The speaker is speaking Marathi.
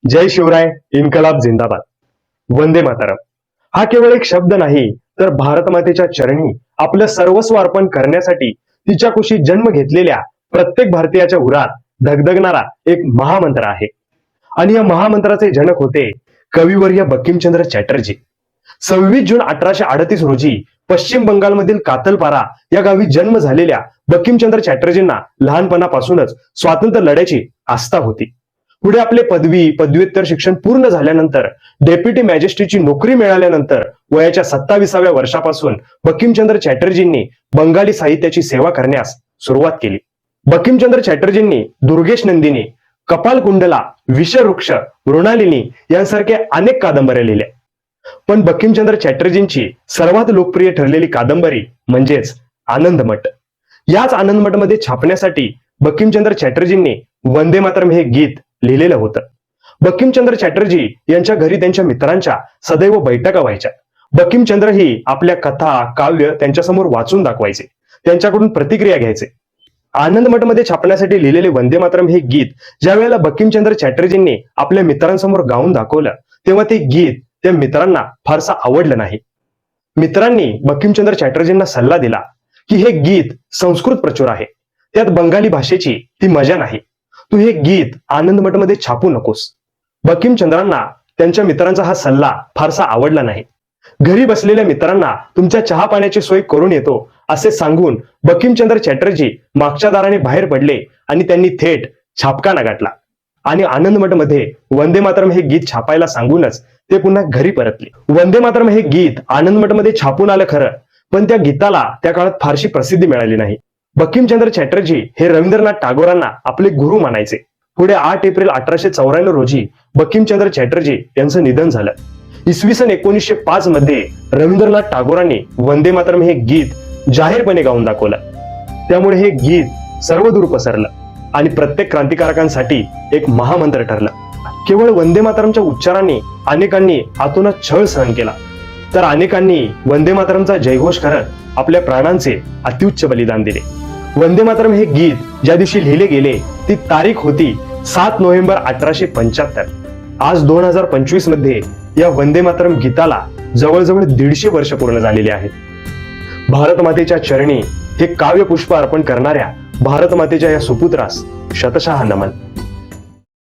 जय शिवराय, इन्कलाब जिंदाबाद. वंदे मातरम हा केवळ एक शब्द नाही, तर भारतमातेच्या चरणी आपलं सर्वस्व अर्पण करण्यासाठी तिच्या कुशीत जन्म घेतलेल्या प्रत्येक भारतीयाच्या उरात धगधगणारा एक महामंत्र आहे. आणि या महामंत्राचे जनक होते कविवर्य बंकिमचंद्र चॅटर्जी. 26 जून 1838 रोजी पश्चिम बंगालमधील कातलपारा या गावी जन्म झालेल्या बंकिमचंद्र चॅटर्जींना लहानपणापासूनच स्वातंत्र्य लढ्याची आस्था होती. पुढे आपले पदव्युत्तर शिक्षण पूर्ण झाल्यानंतर डेप्युटी मॅजिस्ट्रेटची नोकरी मिळाल्यानंतर वयाच्या 27व्या वर्षापासून बंकिमचंद्र चॅटर्जींनी बंगाली साहित्याची सेवा करण्यास सुरुवात केली. बंकिमचंद्र चॅटर्जींनी दुर्गेश नंदिनी, कपालकुंडला, विषवृक्ष, मृणालिनी यांसारख्या अनेक कादंबऱ्या लिहिल्या. पण बंकिमचंद्र चॅटर्जींची सर्वात लोकप्रिय ठरलेली कादंबरी म्हणजेच आनंदमठ. याच आनंदमठमध्ये छापण्यासाठी बंकिमचंद्र चॅटर्जींनी वंदे मातरम हे गीत लिहिलेलं होतं. बंकिमचंद्र चॅटर्जी यांच्या घरी त्यांच्या मित्रांच्या सदैव बैठका व्हायच्या. बंकिमचंद्र ही आपल्या कथा, काव्य त्यांच्यासमोर वाचून दाखवायचे, त्यांच्याकडून प्रतिक्रिया घ्यायचे. आनंदमठमध्ये छापण्यासाठी लिहिलेले वंदे मातरम हे गीत ज्या वेळेला बंकिमचंद्र चॅटर्जींनी आपल्या मित्रांसमोर गाऊन दाखवलं, तेव्हा ते गीत त्या मित्रांना फारसं आवडलं नाही. मित्रांनी बंकिमचंद्र चॅटर्जींना सल्ला दिला की हे गीत संस्कृत प्रचुर आहे, त्यात बंगाली भाषेची ती मजा नाही, तू हे गीत आनंदमठमध्ये छापू नकोस. बंकिमचंद्रांना त्यांच्या मित्रांचा हा सल्ला फारसा आवडला नाही. घरी बसलेल्या मित्रांना तुमच्या चहा पाण्याची सोय करून येतो असे सांगून बंकिमचंद्र चॅटर्जी मागच्या दाराने बाहेर पडले आणि त्यांनी थेट छापखाना गाठला आणि आनंदमठमध्ये वंदे मातरम हे गीत छापायला सांगूनच ते पुन्हा घरी परतले. वंदे मातरम हे गीत आनंदमठमध्ये छापून आलं खरं, पण त्या गीताला त्या काळात फारशी प्रसिद्धी मिळाली नाही. बंकिमचंद्र चॅटर्जी हे रवींद्रनाथ टागोरांना आपले गुरु मानायचे. पुढे 8 एप्रिल 1894 रोजी बंकिमचंद्र चॅटर्जी यांचं निधन झालं. इसवी सन 1905 मध्ये रवींद्रनाथ टागोरांनी वंदे मातरम हे गीत जाहीरपणे गाऊन दाखवलं. त्यामुळे हे गीत सर्वदूर पसरलं आणि प्रत्येक क्रांतिकारकांसाठी एक महामंत्र ठरलं. केवळ वंदे मातरमच्या उच्चारांनी अनेकांनी आतोनात छळ सहन केला, तर अनेकांनी वंदे मातरमचा जयघोष करत आपल्या प्राणांचे अत्युच्च बलिदान दिले. वंदे मातरम हे गीत ज्या दिवशी लिहिले गेले ती तारीख होती 7 नोव्हेंबर 1875. आज 2025 मध्ये या वंदे मातरम गीताला जवळजवळ 150 वर्ष पूर्ण झालेली आहेत. भारत मातेच्या चरणी हे काव्यपुष्प अर्पण करणाऱ्या भारत मातेच्या या सुपुत्रास शतशः नमन.